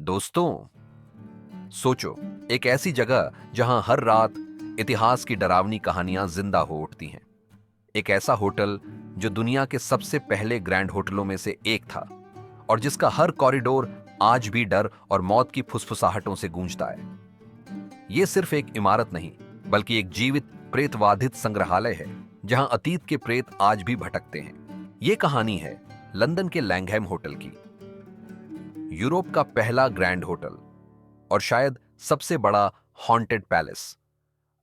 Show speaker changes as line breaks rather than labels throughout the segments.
दोस्तों, सोचो, एक ऐसी जगह जहां हर रात इतिहास की डरावनी कहानियां जिंदा हो उठती हैं। एक ऐसा होटल जो दुनिया के सबसे पहले ग्रैंड होटलों में से एक था और जिसका हर कॉरिडोर आज भी डर और मौत की फुसफुसाहटों से गूंजता है। यह सिर्फ एक इमारत नहीं, बल्कि एक जीवित प्रेतवाधित संग्रहालय है जहां अतीत के प्रेत आज भी भटकते हैं। यह कहानी है लंदन के लैंगहैम होटल की, यूरोप का पहला ग्रैंड होटल और शायद सबसे बड़ा हॉन्टेड पैलेस।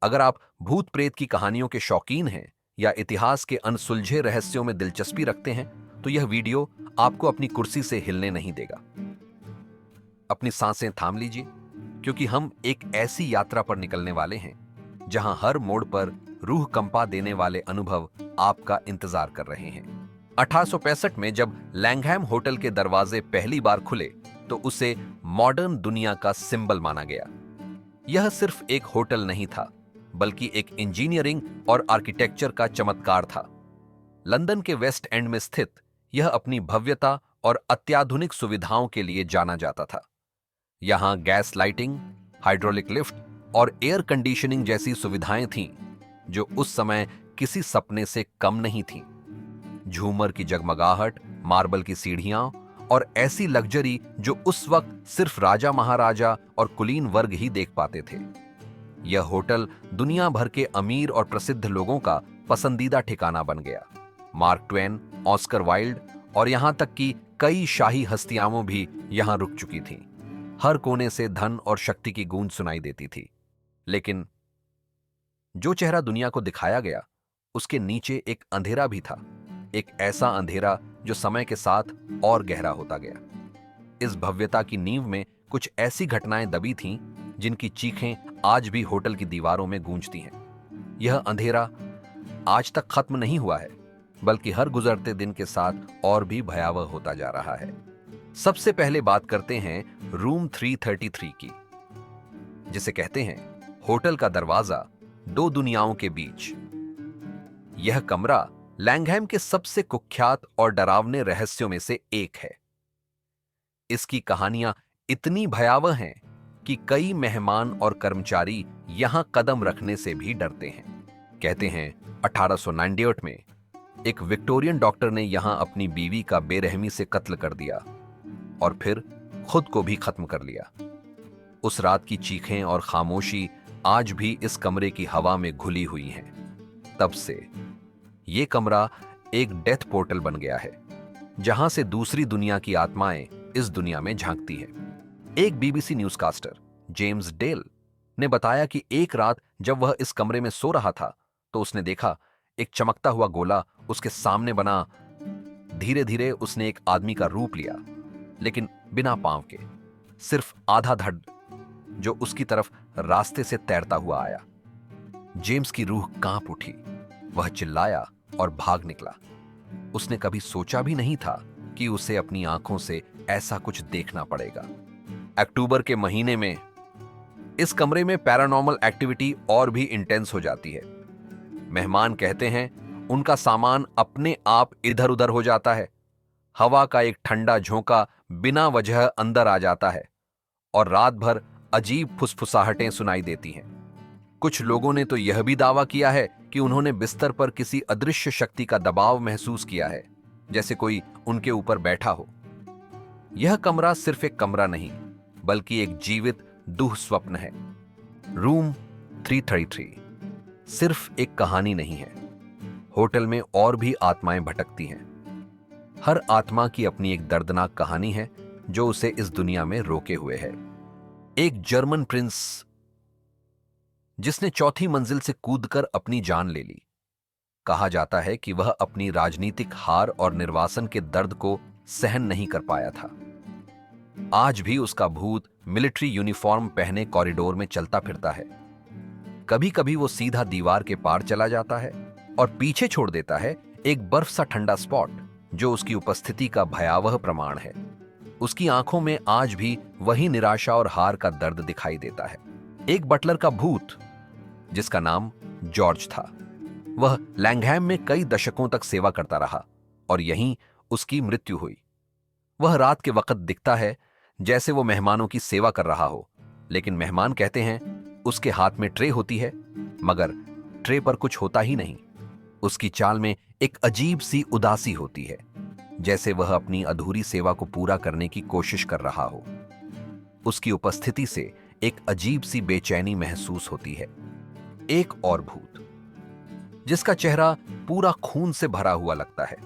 अगर आप भूत प्रेत की कहानियों के शौकीन हैं या इतिहास के अनसुलझे रहस्यों में दिलचस्पी रखते हैं, तो यह वीडियो आपको अपनी कुर्सी से हिलने नहीं देगा। अपनी सांसें थाम लीजिए, क्योंकि हम एक ऐसी यात्रा पर निकलने वाले हैं जहां हर मोड़ पर रूह कंपा देने वाले अनुभव आपका इंतजार कर रहे हैं। 1865 में जब लैंगहैम होटल के दरवाजे पहली बार खुले, तो उसे मॉडर्न दुनिया का सिंबल माना गया। यह सिर्फ एक होटल नहीं था, बल्कि एक इंजीनियरिंग और आर्किटेक्चर का चमत्कार था। लंदन के वेस्ट एंड में स्थित यह अपनी भव्यता और अत्याधुनिक सुविधाओं के लिए जाना जाता था। यहां गैस लाइटिंग, हाइड्रोलिक लिफ्ट और एयर कंडीशनिंग जैसी सुविधाएं थीं, जो उस समय किसी सपने से कम नहीं थीं। झूमर की जगमगाहट, मार्बल की सीढ़ियां और ऐसी लग्जरी जो उस वक्त सिर्फ राजा महाराजा और कुलीन वर्ग ही देख पाते थे। यह होटल दुनिया भर के अमीर और प्रसिद्ध लोगों का पसंदीदा ठिकाना बन गया। मार्क ट्वेन, ऑस्कर वाइल्ड और यहां तक कि कई शाही हस्तियां भी यहां रुक चुकी थीं। हर कोने से धन और शक्ति की गूंज सुनाई देती थी। लेकिन जो चेहरा दुनिया को दिखाया गया, उसके नीचे एक अंधेरा भी था। एक ऐसा अंधेरा जो समय के साथ और गहरा होता गया। इस भव्यता की नींव में कुछ ऐसी घटनाएं दबी थीं जिनकी चीखें आज भी होटल की दीवारों में गूंजती हैं। यह अंधेरा आज तक खत्म नहीं हुआ है, बल्कि हर गुजरते दिन के साथ और भी भयावह होता जा रहा है। सबसे पहले बात करते हैं रूम 333 की, जिसे कहते हैं होटल का दरवाजा दो दुनियाओं के बीच। यह कमरा लैंगहैम के सबसे कुख्यात और डरावने रहस्यों में से एक है। इसकी कहानियां इतनी भयावह हैं कि कई मेहमान और कर्मचारी यहां कदम रखने से भी डरते हैं। कहते हैं 1898 में एक विक्टोरियन डॉक्टर ने यहां अपनी बीवी का बेरहमी से कत्ल कर दिया और फिर खुद को भी खत्म कर लिया। उस रात की चीखें और खामोशी आज भी इस कमरे की हवा में घुली हुई हैं। तब से यह कमरा एक डेथ पोर्टल बन गया है, जहां से दूसरी दुनिया की आत्माएं इस दुनिया में झांकती हैं। एक बीबीसी न्यूज़कास्टर जेम्स डेल ने बताया कि एक रात जब वह इस कमरे में सो रहा था, तो उसने देखा एक चमकता हुआ गोला उसके सामने बना। धीरे धीरे उसने एक आदमी का रूप लिया, लेकिन बिना पांव के, सिर्फ आधा धड़, जो उसकी तरफ रास्ते से तैरता हुआ आया। जेम्स की रूह कांप उठी। वह चिल्लाया और भाग निकला। उसने कभी सोचा भी नहीं था कि उसे अपनी आंखों से ऐसा कुछ देखना पड़ेगा। अक्टूबर के महीने में इस कमरे में पैरानॉर्मल एक्टिविटी और भी इंटेंस हो जाती है। मेहमान कहते हैं उनका सामान अपने आप इधर उधर हो जाता है। हवा का एक ठंडा झोंका बिना वजह अंदर आ जाता है और रात भर अजीब फुसफुसाहटें सुनाई देती हैं। कुछ लोगों ने तो यह भी दावा किया है कि उन्होंने बिस्तर पर किसी अदृश्य शक्ति का दबाव महसूस किया है, जैसे कोई उनके ऊपर बैठा हो। यह कमरा सिर्फ एक कमरा नहीं, बल्कि एक जीवित दुह स्वप्न है। रूम 333 सिर्फ एक कहानी नहीं है। होटल में और भी आत्माएं भटकती हैं। हर आत्मा की अपनी एक दर्दनाक कहानी है जो उसे इस दुनिया में रोके हुए है। एक जर्मन प्रिंस जिसने चौथी मंजिल से कूदकर अपनी जान ले ली। कहा जाता है कि वह अपनी राजनीतिक हार और निर्वासन के दर्द को सहन नहीं कर पाया था। आज भी उसका भूत मिलिट्री यूनिफॉर्म पहने कॉरिडोर में चलता फिरता है। कभी कभी वो सीधा दीवार के पार चला जाता है और पीछे छोड़ देता है एक बर्फ सा ठंडा स्पॉट, जो उसकी उपस्थिति का भयावह प्रमाण है। उसकी आंखों में आज भी वही निराशा और हार का दर्द दिखाई देता है। एक बटलर का भूत, जिसका नाम जॉर्ज था, वह लैंगहैम में कई दशकों तक सेवा करता रहा और यहीं उसकी मृत्यु हुई। वह रात के वक्त दिखता है जैसे वो मेहमानों की सेवा कर रहा हो। लेकिन मेहमान कहते हैं उसके हाथ में ट्रे होती है, मगर ट्रे पर कुछ होता ही नहीं। उसकी चाल में एक अजीब सी उदासी होती है, जैसे वह अपनी अधूरी सेवा को पूरा करने की कोशिश कर रहा हो। उसकी उपस्थिति से एक अजीब सी बेचैनी महसूस होती है। एक और भूत, जिसका चेहरा पूरा खून से भरा हुआ लगता है,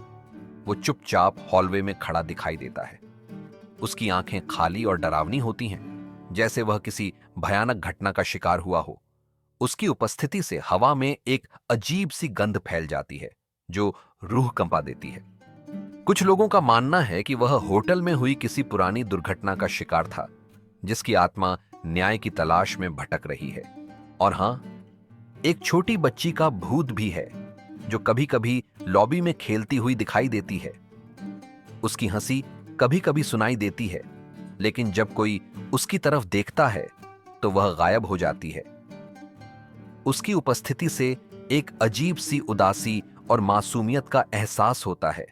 वो चुपचाप हॉलवे में खड़ा दिखाई देता है। उसकी आंखें खाली और डरावनी होती हैं, जैसे वह किसी भयानक घटना का शिकार हुआ हो। उसकी उपस्थिति से हवा में एक अजीब सी गंध फैल जाती है, जो रूह कंपा देती है। कुछ लोगों का मानना है कि वह होटल में हुई किसी पुरानी दुर्घटना का शिकार था, जिसकी आत्मा न्याय की तलाश में भटक रही है। और हां, एक छोटी बच्ची का भूत भी है, जो कभी कभी लॉबी में खेलती हुई दिखाई देती है। उसकी हंसी कभी कभी सुनाई देती है, लेकिन जब कोई उसकी तरफ देखता है तो वह गायब हो जाती है। उसकी उपस्थिति से एक अजीब सी उदासी और मासूमियत का एहसास होता है,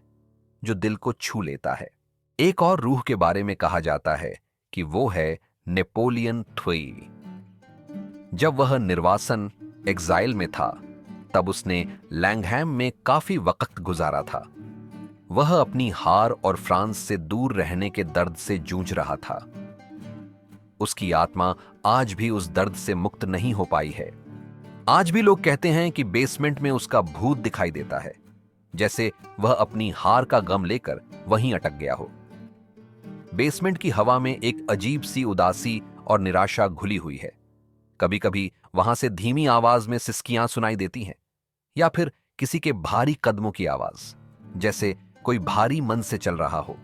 जो दिल को छू लेता है। एक और रूह के बारे में कहा जाता है कि वो है नेपोलियन III। जब वह निर्वासन एग्जाइल में था, तब उसने लैंगहैम में काफी वक्त गुजारा था। वह अपनी हार और फ्रांस से दूर रहने के दर्द से जूझ रहा था। उसकी आत्मा आज भी उस दर्द से मुक्त नहीं हो पाई है। आज भी लोग कहते हैं कि बेसमेंट में उसका भूत दिखाई देता है, जैसे वह अपनी हार का गम लेकर वहीं अटक गया हो। बेसमेंट की हवा में एक अजीब सी उदासी और निराशा घुली हुई है। कभी कभी वहां से धीमी आवाज में सिसकियां सुनाई देती हैं, या फिर किसी के भारी कदमों की आवाज, जैसे कोई भारी मन से चल रहा हो।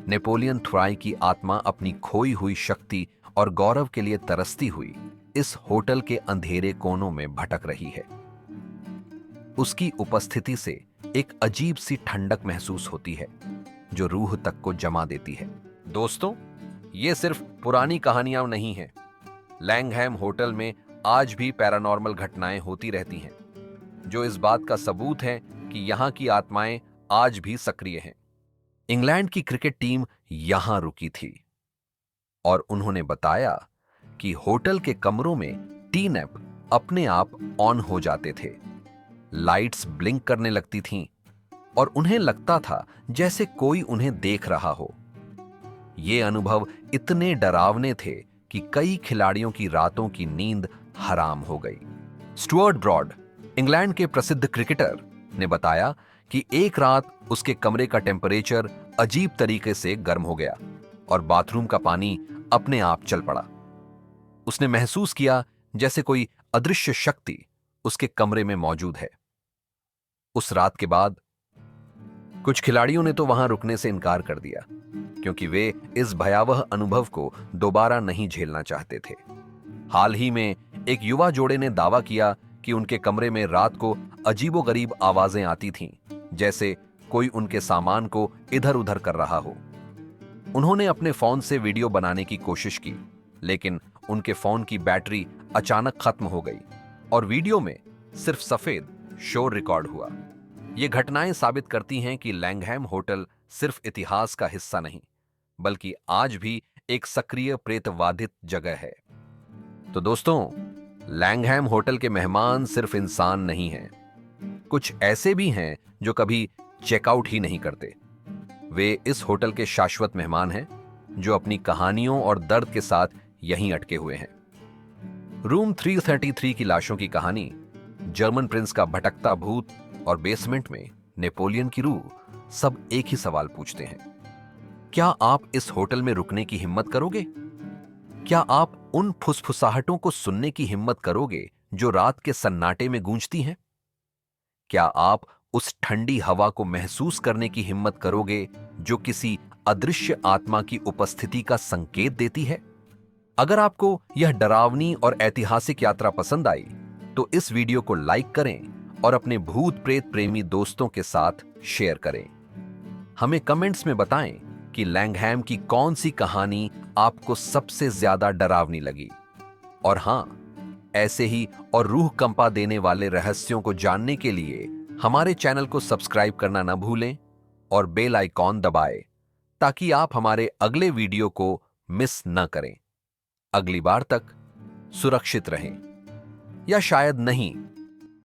नेपोलियन III की आत्मा अपनी खोई हुई शक्ति और गौरव के लिए तरसती हुई इस होटल के अंधेरे कोनों में भटक रही है। उसकी उपस्थिति से एक अजीब सी ठंडक महसूस होती है, जो रूह तक को जमा देती है। दोस्तों, ये सिर्फ पुरानी कहानियां नहीं हैं। लैंगहैम होटल में आज भी पैरानॉर्मल घटनाएं होती रहती हैं, जो इस बात का सबूत है कि यहां की आत्माएं आज भी सक्रिय हैं। इंग्लैंड की क्रिकेट टीम यहां रुकी थी, और उन्होंने बताया कि होटल के कमरों में टी-नैप अपने आप ऑन हो जाते थे। लाइट्स ब्लिंक करने लगती थीं, और उन्हें लगता था जैसे कोई उन्हें देख रहा हो। ये अनुभव इतने डरावने थे कि कई खिलाड़ियों की रातों की नींद हराम हो गई। स्टुअर्ट ब्रॉड, इंग्लैंड के प्रसिद्ध क्रिकेटर, ने बताया कि एक रात उसके कमरे का टेम्परेचर अजीब तरीके से गर्म हो गया और बाथरूम का पानी अपने आप चल पड़ा। उसने महसूस किया जैसे कोई अदृश्य शक्ति उसके कमरे में मौजूद है। उस रात के बाद कुछ खिलाड़ियों ने तो वहां रुकने से इनकार कर दिया, क्योंकि वे इस भयावह अनुभव को दोबारा नहीं झेलना चाहते थे। हाल ही में एक युवा जोड़े ने दावा किया कि उनके कमरे में रात को अजीबोगरीब आवाजें आती थीं, जैसे कोई उनके सामान को इधर उधर कर रहा हो। उन्होंने अपने फोन से वीडियो बनाने की कोशिश की, लेकिन उनके फोन की बैटरी अचानक खत्म हो गई और वीडियो में सिर्फ सफेद शोर रिकॉर्ड हुआ। ये घटनाएं साबित करती हैं कि लैंगहैम होटल सिर्फ इतिहास का हिस्सा नहीं, बल्कि आज भी एक सक्रिय प्रेतवाधित जगह है। तो दोस्तों, लैंगहैम होटल के मेहमान सिर्फ इंसान नहीं हैं। कुछ ऐसे भी हैं जो कभी चेकआउट ही नहीं करते। वे इस होटल के शाश्वत मेहमान हैं, जो अपनी कहानियों और दर्द के साथ यहीं अटके हुए हैं। रूम 333 की लाशों की कहानी, जर्मन प्रिंस का भटकता भूत और बेसमेंट में नेपोलियन की रूह, सब एक ही सवाल पूछते हैं। क्या आप इस होटल में रुकने की हिम्मत करोगे? क्या आप उन फुसफुसाहटों को सुनने की हिम्मत करोगे जो रात के सन्नाटे में गूंजती हैं? क्या आप उस ठंडी हवा को महसूस करने की हिम्मत करोगे जो किसी अदृश्य आत्मा की उपस्थिति का संकेत देती है? अगर आपको यह डरावनी और ऐतिहासिक यात्रा पसंद आई, तो इस वीडियो को लाइक करें और अपने भूत प्रेत प्रेमी दोस्तों के साथ शेयर करें। हमें कमेंट्स में बताएं कि लैंगहैम की कौन सी कहानी आपको सबसे ज्यादा डरावनी लगी। और हां, ऐसे ही और रूह कंपा देने वाले रहस्यों को जानने के लिए हमारे चैनल को सब्सक्राइब करना न भूलें और बेल आइकॉन दबाएं, ताकि आप हमारे अगले वीडियो को मिस न करें। अगली बार तक सुरक्षित रहें, या शायद नहीं,